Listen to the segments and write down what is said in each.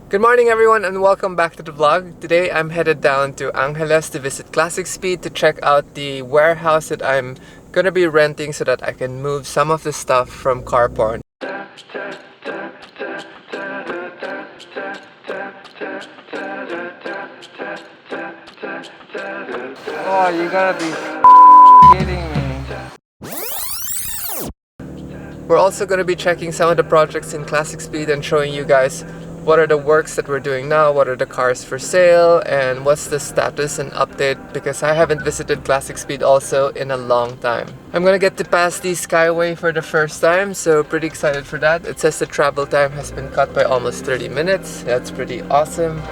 Good morning everyone and welcome back to the vlog. Today I'm headed down to Angeles to visit Classic Speed to check out the warehouse that I'm gonna be renting so that I can move some of the stuff from CarPorn. Oh, you gotta be kidding me. We're also going to be checking some of the projects in Classic Speed and showing you guys what are the works that we're doing now, what are the cars for sale, and what's the status and update, because I haven't visited Classic Speed also in a long time. I'm going to get to pass the Skyway for the first time, so pretty excited for that. It says the travel time has been cut by almost 30 minutes. That's pretty awesome.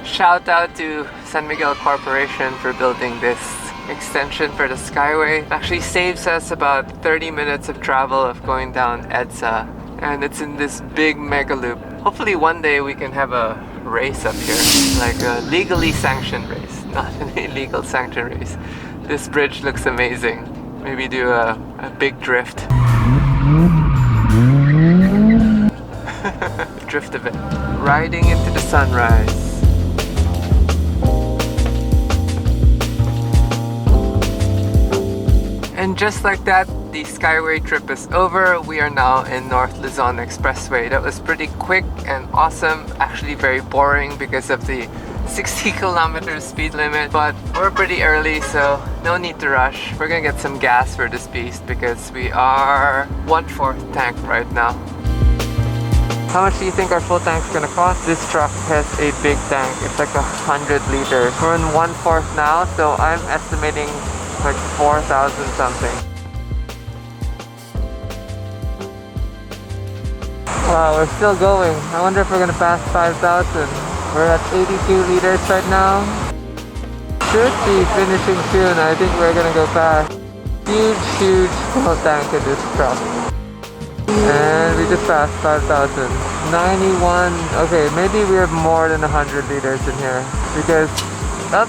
Shout out to San Miguel Corporation for building this extension for the Skyway. It actually saves us about 30 minutes of travel of going down EDSA, and it's in this big mega loop. Hopefully one day we can have a race up here, like a legally sanctioned race, not an illegal sanctioned race. This bridge looks amazing. Maybe do a big drift. Drift of it. Riding into the sunrise. And just like that, the Skyway trip is over. We are now in North Luzon Expressway. That was pretty quick and awesome. Actually very boring because of the 60 kilometers speed limit. But we're pretty early, so no need to rush. We're gonna get some gas for this beast because we are 1/4 tank right now. How much do you think our full tank is gonna cost? This truck has a big tank. It's like 100 liters. We're in 1/4 now, so I'm estimating like 4,000 something. Wow, we're still going. I wonder if we're gonna pass 5,000. We're at 82 liters right now. Should be finishing soon. I think we're gonna go past. Huge full tank in this truck. And we just passed 5,000. 91. Okay, maybe we have more than 100 liters in here because up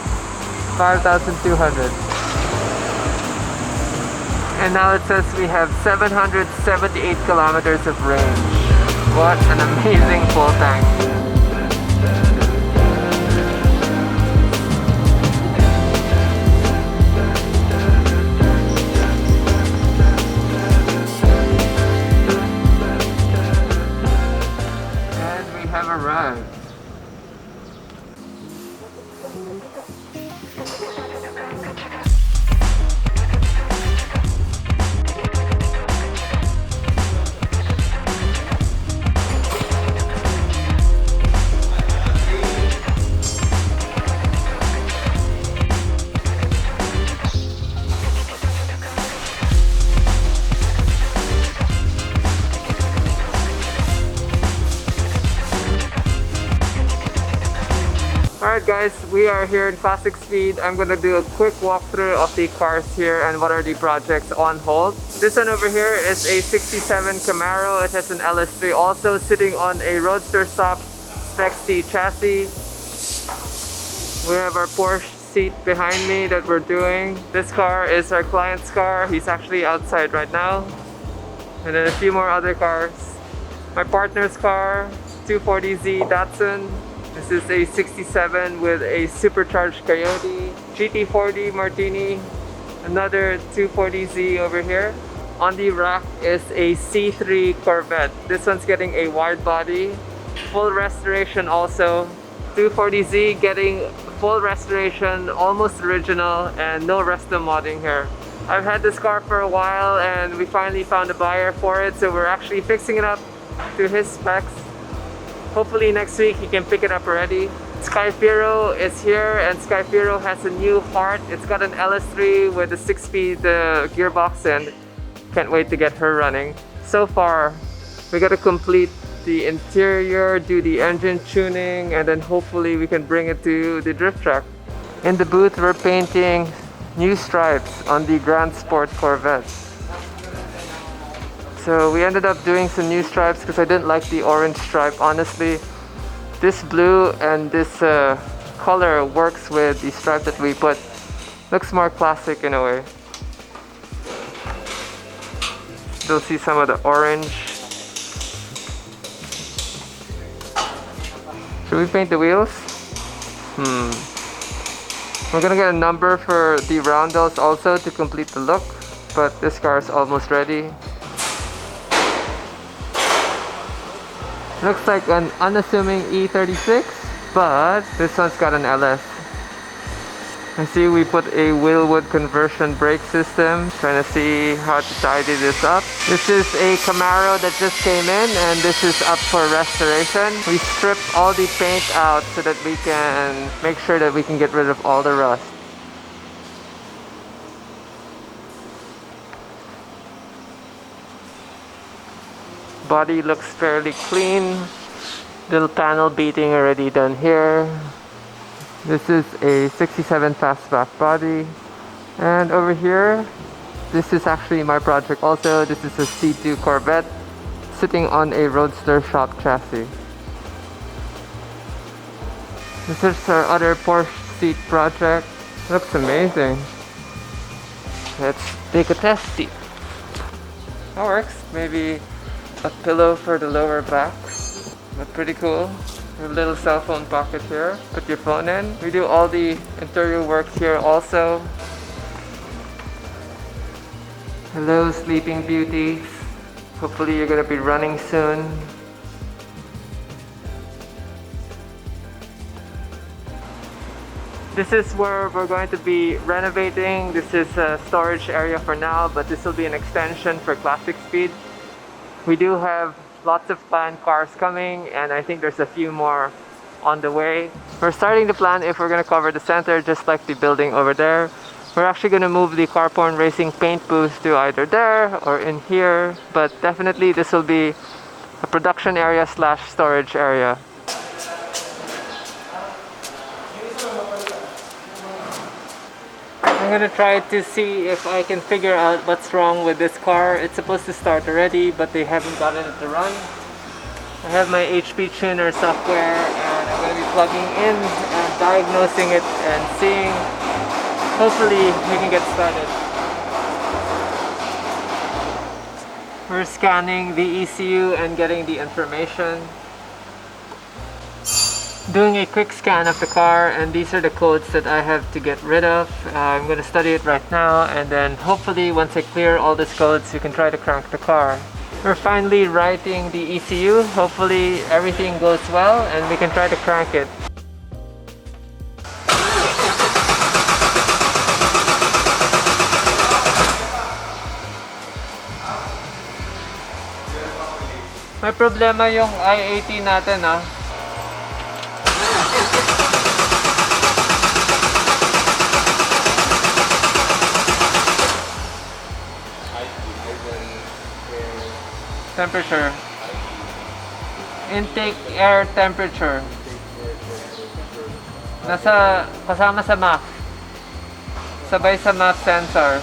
5,200. And now it says we have 778 kilometers of range. What an amazing full tank. And we have arrived. Alright guys, we are here in Classic Speed. I'm gonna do a quick walkthrough of the cars here and what are the projects on hold. This one over here is a 67 Camaro. It has an LS3 also sitting on a Roadster Stop Spec C chassis. We have our Porsche seat behind me that we're doing. This car is our client's car. He's actually outside right now. And then a few more other cars. My partner's car, 240Z Datsun. This is a 67 with a supercharged Coyote, GT40 Martini, another 240Z over here. On the rack is a C3 Corvette. This one's getting a wide body, full restoration also. 240Z getting full restoration, almost original, and no resto modding here. I've had this car for a while and we finally found a buyer for it, so we're actually fixing it up to his specs. Hopefully next week he can pick it up already. Skyfiro is here and Skyfiro has a new heart. It's got an LS3 with a 6-speed gearbox and can't wait to get her running. So far, we gotta complete the interior, do the engine tuning, and then hopefully we can bring it to the drift track. In the booth, we're painting new stripes on the Grand Sport Corvette. So we ended up doing some new stripes because I didn't like the orange stripe, honestly. This blue and this color works with the stripe that we put. Looks more classic in a way. Still see some of the orange. Should we paint the wheels? We're gonna get a number for the roundels also to complete the look, but this car is almost ready. Looks like an unassuming E36, but this one's got an LS. I see we put a Willwood conversion brake system. Trying to see how to tidy this up. This is a Camaro that just came in, and this is up for restoration. We stripped all the paint out so that we can make sure that we can get rid of all the rust. Body looks fairly clean. Little panel beating already done here. This is a 67 fastback body. And over here, this is actually my project also. This is a C2 Corvette sitting on a Roadster shop chassis. This is our other Porsche seat project. Looks amazing. Let's take a test seat. That works. Maybe a pillow for the lower back. But pretty cool. A little cell phone pocket here. Put your phone in. We do all the interior work here also. Hello, sleeping beauties. Hopefully you're gonna be running soon. This is where we're going to be renovating. This is a storage area for now, but this will be an extension for Classic Speed. We do have lots of planned cars coming, and I think there's a few more on the way. We're starting to plan if we're going to cover the center just like the building over there. We're actually going to move the CarPorn Racing paint booth to either there or in here, but definitely this will be a production area slash storage area. I'm gonna try to see if I can figure out what's wrong with this car. It's supposed to start already, but they haven't gotten it to run. I have my HP tuner software, and I'm gonna be plugging in and diagnosing it and seeing. Hopefully we can get started. We're scanning the ECU and getting the information. Doing a quick scan of the car, and these are the codes that I have to get rid of. I'm going to study it right now, and then hopefully once I clear all these codes we can try to crank the car. We're finally writing the ECU. Hopefully everything goes well and we can try to crank it. May problema yung i80 natin ah. Temperature. Intake air temperature. Nasa kasama sa MAF. Sabay sa MAF sensor.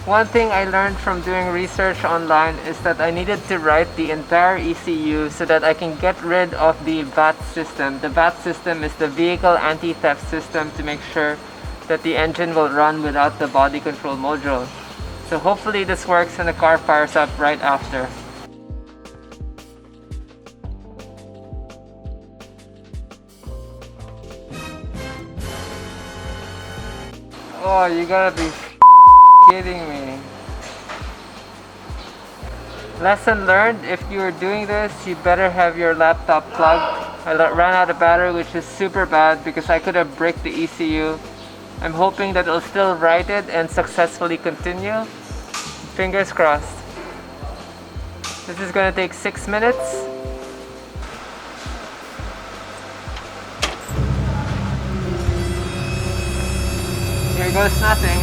One thing I learned from doing research online is that I needed to write the entire ECU so that I can get rid of the VAT system. The VAT system is the vehicle anti-theft system to make sure that the engine will run without the body control module. So hopefully this works and the car fires up right after. Oh, you gotta be kidding me. Lesson learned, if you're doing this, you better have your laptop plugged. I ran out of battery, which is super bad because I could have bricked the ECU. I'm hoping that it'll still write it and successfully continue. Fingers crossed. This is gonna take 6 minutes. goes nothing.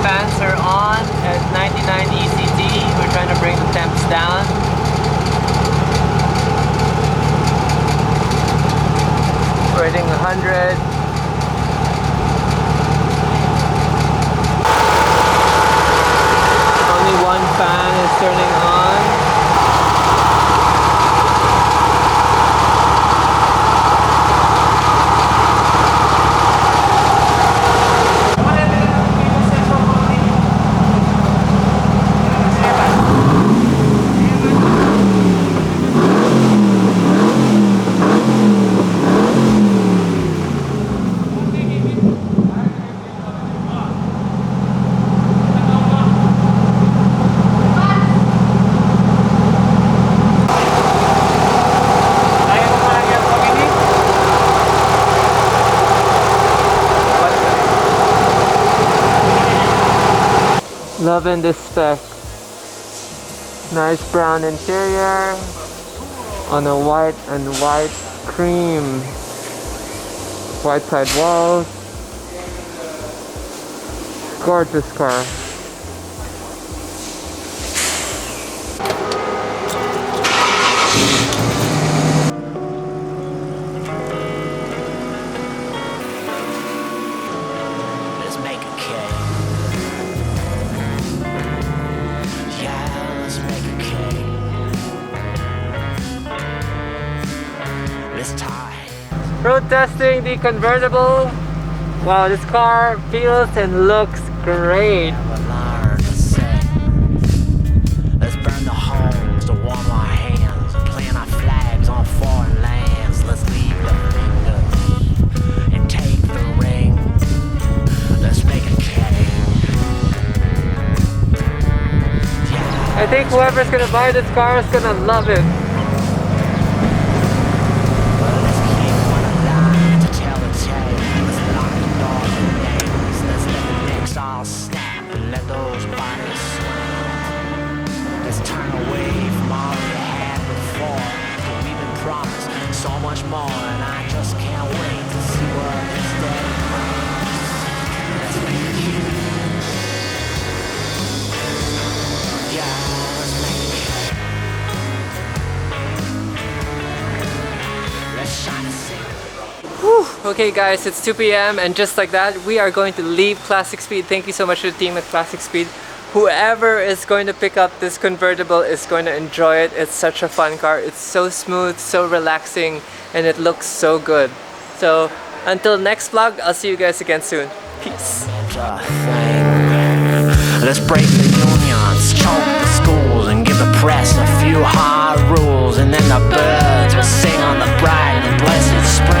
Fans are on at 99 ECT. We're trying to bring the temps down. Rating 100. Only one fan is turning on. Loving this spec. Nice brown interior on a white and white cream. White side walls. Gorgeous car. Let's make a cake. Yeah, let's make a cake. Let's tie. Road testing the convertible. Wow, this car feels and looks great. Never learn to sing. Let's burn the homes to warm our hands. Plant our flags on foreign lands. Let's leave the fingers and take the ring. Let's make a cake. Yeah. I think whoever's gonna buy this car is gonna love it. Let's keep one alive to tell the tale. Let's lock the doors and names. Let's let the necks all snap and let those bodies swim. Let's turn away from all we had before. But we've been promised so much more, and I just can't wait to see what this day brings. Let's make a cake. Yeah, let's make a cake. Let's shine a cigarette. Okay guys, it's 2 p.m. and just like that, we are going to leave Classic Speed. Thank you so much to the team at Classic Speed. Whoever is going to pick up this convertible is going to enjoy it. It's such a fun car. It's so smooth, so relaxing, and it looks so good. So until next vlog, I'll see you guys again soon. Peace. Let's break the unions, choke the schools, and give the press a few hard rules, and then the birds will sing on the bright and blessed spring.